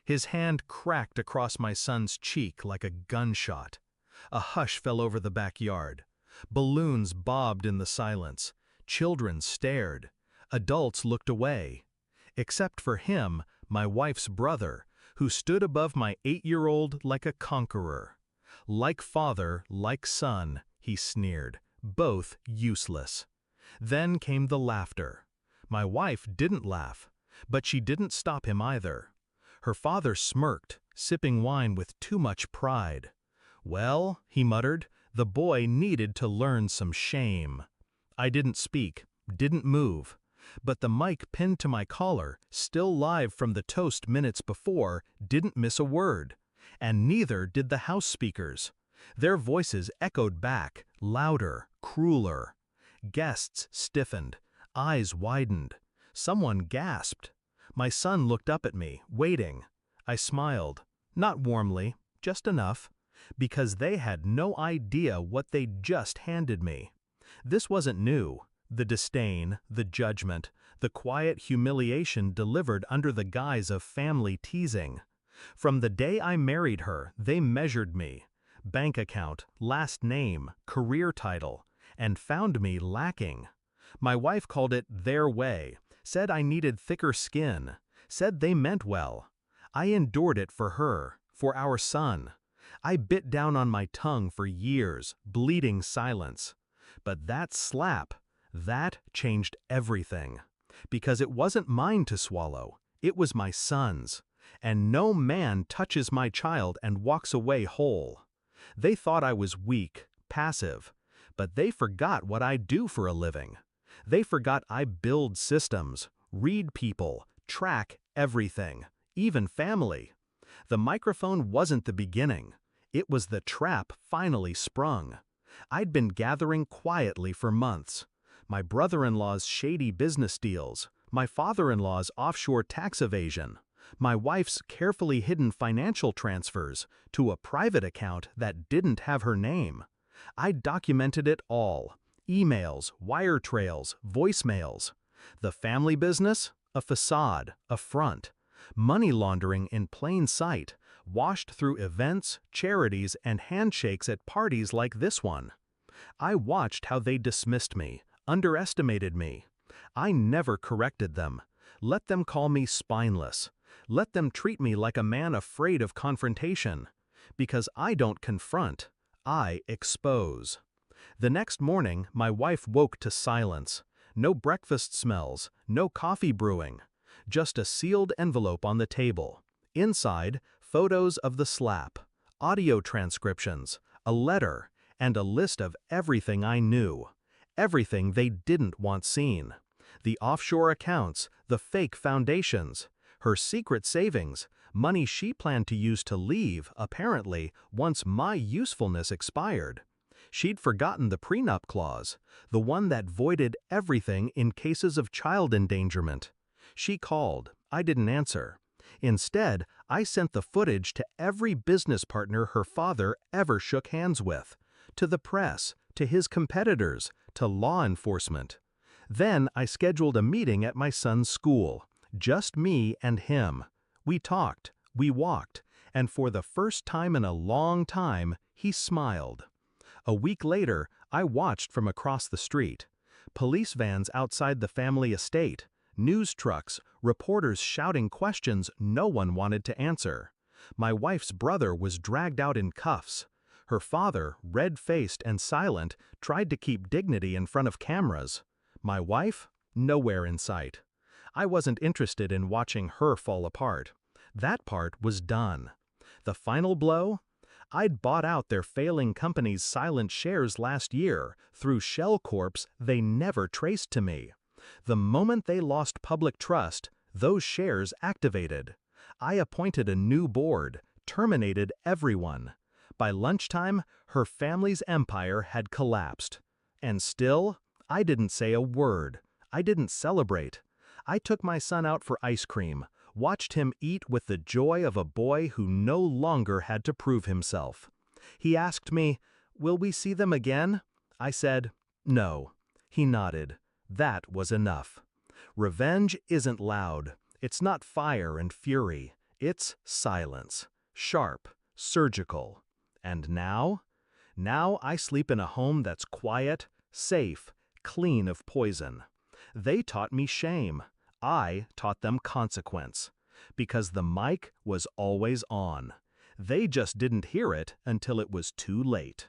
His hand cracked across my son's cheek like a gunshot. A hush fell over the backyard. Balloons bobbed in the silence. Children stared. Adults looked away. Except for him, my wife's brother, who stood above my 8-year-old like a conqueror. Like father, like son, he sneered, both useless. Then came the laughter. My wife didn't laugh, but she didn't stop him either. Her father smirked, sipping wine with too much pride. "Well," he muttered, "the boy needed to learn some shame." I didn't speak, didn't move, but the mic pinned to my collar, still live from the toast minutes before, didn't miss a word. And neither did the house speakers. Their voices echoed back, louder, crueler. Guests stiffened, eyes widened. Someone gasped. My son looked up at me, waiting. I smiled, not warmly, just enough, because they had no idea what they'd just handed me. This wasn't new. The disdain, the judgment, the quiet humiliation delivered under the guise of family teasing. From the day I married her, they measured me. Bank account, last name, career title, and found me lacking. My wife called it their way, said I needed thicker skin, said they meant well. I endured it for her, for our son. I bit down on my tongue for years, bleeding silence. But that slap, that changed everything. Because it wasn't mine to swallow, it was my son's. And no man touches my child and walks away whole. They thought I was weak, passive, but they forgot what I do for a living. They forgot I build systems, read people, track everything, even family. The microphone wasn't the beginning. It was the trap finally sprung. I'd been gathering quietly for months. My brother-in-law's shady business deals, my father-in-law's offshore tax evasion, my wife's carefully hidden financial transfers to a private account that didn't have her name. I documented it all. Emails, wire trails, voicemails. The family business? A facade, a front. Money laundering in plain sight, washed through events, charities, and handshakes at parties like this one. I watched how they dismissed me, underestimated me. I never corrected them. Let them call me spineless. Let them treat me like a man afraid of confrontation. Because I don't confront, I expose. The next morning, my wife woke to silence. No breakfast smells, no coffee brewing. Just a sealed envelope on the table. Inside, photos of the slap, audio transcriptions, a letter, and a list of everything I knew. Everything they didn't want seen. The offshore accounts, the fake foundations, her secret savings, money she planned to use to leave, apparently, once my usefulness expired. She'd forgotten the prenup clause, the one that voided everything in cases of child endangerment. She called. I didn't answer. Instead, I sent the footage to every business partner her father ever shook hands with, to the press, to his competitors, to law enforcement. Then I scheduled a meeting at my son's school, just me and him. We talked, we walked, and for the first time in a long time, he smiled. A week later, I watched from across the street. Police vans outside the family estate, news trucks, reporters shouting questions no one wanted to answer. My wife's brother was dragged out in cuffs. Her father, red-faced and silent, tried to keep dignity in front of cameras. My wife? Nowhere in sight. I wasn't interested in watching her fall apart. That part was done. The final blow? I'd bought out their failing company's silent shares last year through shell corps they never traced to me. The moment they lost public trust, those shares activated. I appointed a new board, terminated everyone. By lunchtime, her family's empire had collapsed. And still, I didn't say a word. I didn't celebrate. I took my son out for ice cream, watched him eat with the joy of a boy who no longer had to prove himself. He asked me, "Will we see them again?" I said, "No." He nodded. That was enough. Revenge isn't loud. It's not fire and fury. It's silence, sharp, surgical. And now? Now I sleep in a home that's quiet, safe, clean of poison. They taught me shame. I taught them consequence. Because the mic was always on. They just didn't hear it until it was too late.